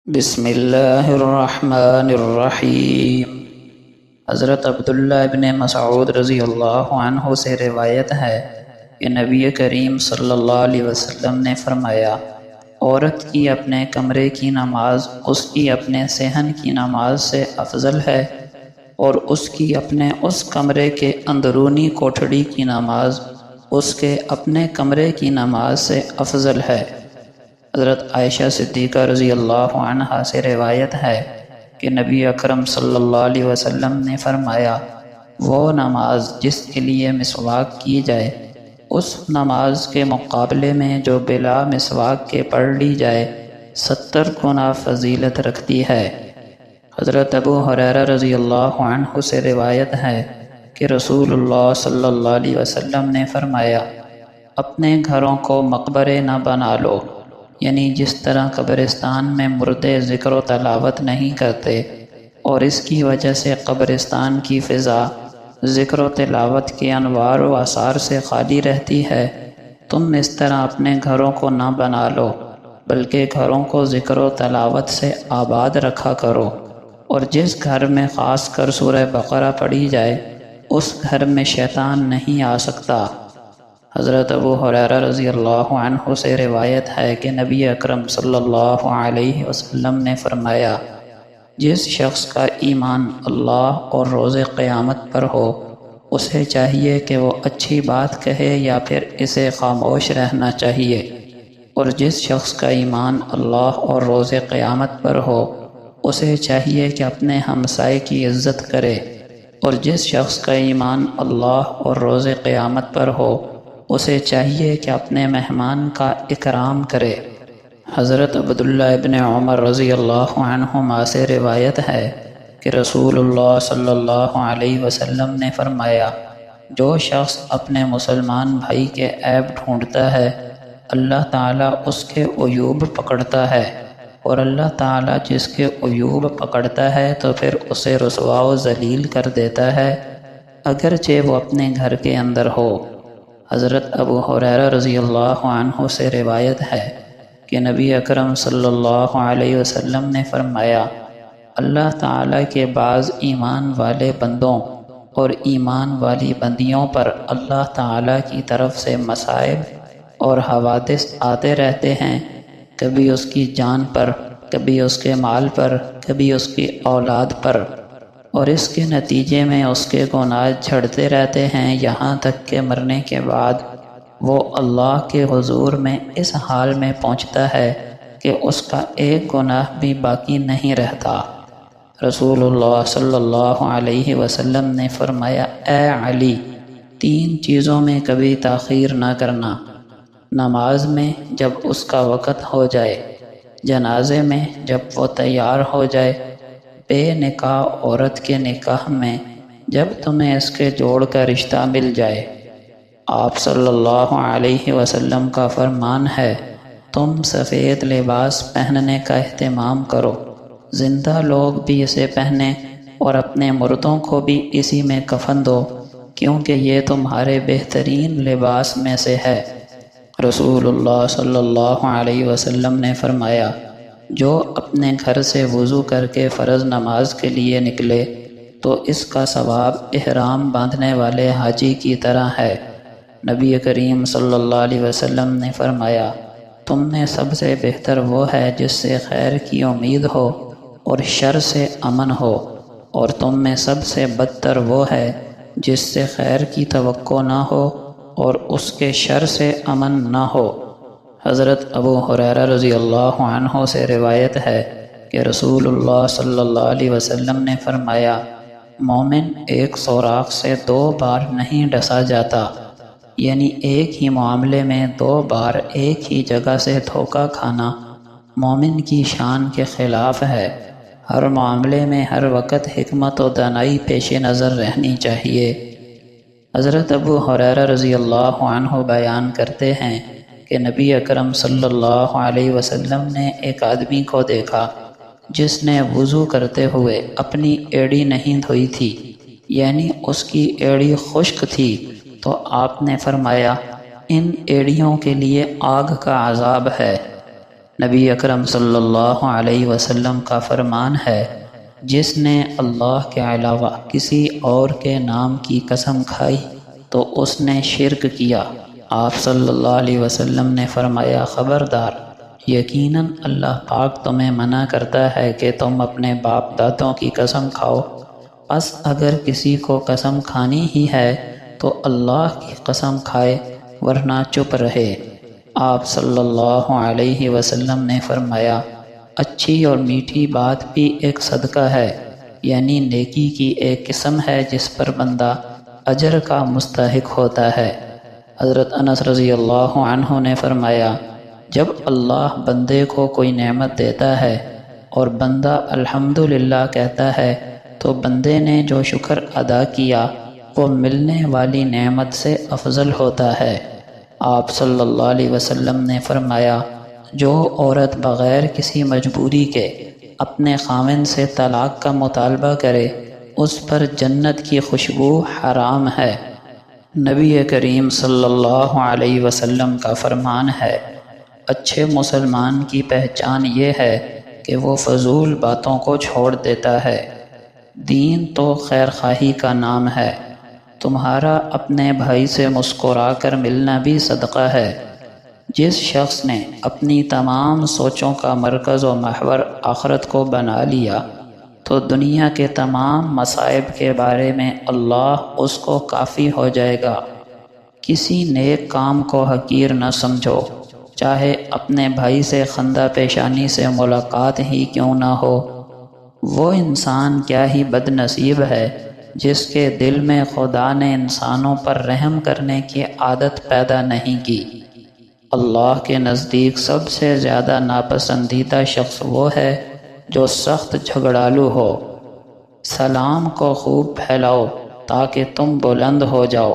بسم اللہ الرحمن الرحیم۔ حضرت عبداللہ ابن مسعود رضی اللہ عنہ سے روایت ہے کہ نبی کریم صلی اللہ علیہ وسلم نے فرمایا، عورت کی اپنے کمرے کی نماز اس کی اپنے صحن کی نماز سے افضل ہے، اور اس کی اپنے اس کمرے کے اندرونی کوٹھڑی کی نماز اس کے اپنے کمرے کی نماز سے افضل ہے۔ حضرت عائشہ صدیقہ رضی اللہ عنہا سے روایت ہے کہ نبی اکرم صلی اللہ علیہ وسلم نے فرمایا، وہ نماز جس کے لیے مسواک کی جائے اس نماز کے مقابلے میں جو بلا مسواک کے پڑھ لی جائے 70 گنا فضیلت رکھتی ہے۔ حضرت ابو ہریرہ رضی اللہ عنہ سے روایت ہے کہ رسول اللہ صلی اللہ علیہ وسلم نے فرمایا، اپنے گھروں کو مقبرے نہ بنا لو، یعنی جس طرح قبرستان میں مردے ذکر و تلاوت نہیں کرتے اور اس کی وجہ سے قبرستان کی فضا ذکر و تلاوت کے انوار و آثار سے خالی رہتی ہے، تم اس طرح اپنے گھروں کو نہ بنا لو، بلکہ گھروں کو ذکر و تلاوت سے آباد رکھا کرو، اور جس گھر میں خاص کر سورہ بقرہ پڑھی جائے اس گھر میں شیطان نہیں آ سکتا۔ حضرت ابو ہریرہ رضی اللہ عنہ سے روایت ہے کہ نبی اکرم صلی اللہ علیہ وسلم نے فرمایا، جس شخص کا ایمان اللہ اور روز قیامت پر ہو اسے چاہیے کہ وہ اچھی بات کہے یا پھر اسے خاموش رہنا چاہیے، اور جس شخص کا ایمان اللہ اور روز قیامت پر ہو اسے چاہیے کہ اپنے ہمسائے کی عزت کرے، اور جس شخص کا ایمان اللہ اور روز قیامت پر ہو اسے چاہیے کہ اپنے مہمان کا اکرام کرے۔ حضرت عبداللہ ابن عمر رضی اللہ عنہما سے روایت ہے کہ رسول اللہ صلی اللہ علیہ وسلم نے فرمایا، جو شخص اپنے مسلمان بھائی کے عیب ڈھونڈتا ہے اللہ تعالیٰ اس کے عیوب پکڑتا ہے، اور اللہ تعالیٰ جس کے عیوب پکڑتا ہے تو پھر اسے رسوا و ذلیل کر دیتا ہے، اگرچہ وہ اپنے گھر کے اندر ہو۔ حضرت ابو ہریرہ رضی اللہ عنہ سے روایت ہے کہ نبی اکرم صلی اللہ علیہ وسلم نے فرمایا، اللہ تعالیٰ کے بعض ایمان والے بندوں اور ایمان والی بندیوں پر اللہ تعالیٰ کی طرف سے مصائب اور حوادث آتے رہتے ہیں، کبھی اس کی جان پر، کبھی اس کے مال پر، کبھی اس کی اولاد پر، اور اس کے نتیجے میں اس کے گناہ جھڑتے رہتے ہیں یہاں تک کہ مرنے کے بعد وہ اللہ کے حضور میں اس حال میں پہنچتا ہے کہ اس کا ایک گناہ بھی باقی نہیں رہتا۔ رسول اللہ صلی اللہ علیہ وسلم نے فرمایا، اے علی، 3 چیزوں میں کبھی تاخیر نہ کرنا، نماز میں جب اس کا وقت ہو جائے، جنازے میں جب وہ تیار ہو جائے، بے نکاح عورت کے نکاح میں جب تمہیں اس کے جوڑ کا رشتہ مل جائے۔ آپ صلی اللہ علیہ وسلم کا فرمان ہے، تم سفید لباس پہننے کا اہتمام کرو، زندہ لوگ بھی اسے پہنیں اور اپنے مردوں کو بھی اسی میں کفن دو، کیونکہ یہ تمہارے بہترین لباس میں سے ہے۔ رسول اللہ صلی اللہ علیہ وسلم نے فرمایا، جو اپنے گھر سے وضو کر کے فرض نماز کے لیے نکلے تو اس کا ثواب احرام باندھنے والے حاجی کی طرح ہے۔ نبی کریم صلی اللہ علیہ وسلم نے فرمایا، تم میں سب سے بہتر وہ ہے جس سے خیر کی امید ہو اور شر سے امن ہو، اور تم میں سب سے بدتر وہ ہے جس سے خیر کی توقع نہ ہو اور اس کے شر سے امن نہ ہو۔ حضرت ابو ہریرہ رضی اللہ عنہ سے روایت ہے کہ رسول اللہ صلی اللہ علیہ وسلم نے فرمایا، مومن ایک سوراخ سے 2 بار نہیں ڈسا جاتا، یعنی ایک ہی معاملے میں 2 بار ایک ہی جگہ سے دھوکہ کھانا مومن کی شان کے خلاف ہے۔ ہر معاملے میں ہر وقت حکمت و دانائی پیش نظر رہنی چاہیے۔ حضرت ابو ہریرہ رضی اللہ عنہ بیان کرتے ہیں کہ نبی اکرم صلی اللہ علیہ وسلم نے ایک آدمی کو دیکھا جس نے وضو کرتے ہوئے اپنی ایڑی نہیں دھوئی تھی، یعنی اس کی ایڑی خشک تھی، تو آپ نے فرمایا، ان ایڑیوں کے لیے آگ کا عذاب ہے۔ نبی اکرم صلی اللہ علیہ وسلم کا فرمان ہے، جس نے اللہ کے علاوہ کسی اور کے نام کی قسم کھائی تو اس نے شرک کیا۔ آپ صلی اللہ علیہ وسلم نے فرمایا، خبردار، یقیناً اللہ پاک تمہیں منع کرتا ہے کہ تم اپنے باپ دادوں کی قسم کھاؤ، پس اگر کسی کو قسم کھانی ہی ہے تو اللہ کی قسم کھائے ورنہ چپ رہے۔ آپ صلی اللہ علیہ وسلم نے فرمایا، اچھی اور میٹھی بات بھی ایک صدقہ ہے، یعنی نیکی کی ایک قسم ہے جس پر بندہ اجر کا مستحق ہوتا ہے۔ حضرت انس رضی اللہ عنہ نے فرمایا، جب اللہ بندے کو کوئی نعمت دیتا ہے اور بندہ الحمدللہ کہتا ہے تو بندے نے جو شکر ادا کیا وہ ملنے والی نعمت سے افضل ہوتا ہے۔ آپ صلی اللہ علیہ وسلم نے فرمایا، جو عورت بغیر کسی مجبوری کے اپنے خاوند سے طلاق کا مطالبہ کرے اس پر جنت کی خوشبو حرام ہے۔ نبی کریم صلی اللہ علیہ وسلم کا فرمان ہے، اچھے مسلمان کی پہچان یہ ہے کہ وہ فضول باتوں کو چھوڑ دیتا ہے۔ دین تو خیر خواہی کا نام ہے۔ تمہارا اپنے بھائی سے مسکرا کر ملنا بھی صدقہ ہے۔ جس شخص نے اپنی تمام سوچوں کا مرکز و محور آخرت کو بنا لیا تو دنیا کے تمام مصائب کے بارے میں اللہ اس کو کافی ہو جائے گا۔ کسی نیک کام کو حقیر نہ سمجھو، چاہے اپنے بھائی سے خندہ پیشانی سے ملاقات ہی کیوں نہ ہو۔ وہ انسان کیا ہی بد نصیب ہے جس کے دل میں خدا نے انسانوں پر رحم کرنے کی عادت پیدا نہیں کی۔ اللہ کے نزدیک سب سے زیادہ ناپسندیدہ شخص وہ ہے جو سخت جھگڑالو ہو۔ سلام کو خوب پھیلاؤ تاکہ تم بلند ہو جاؤ۔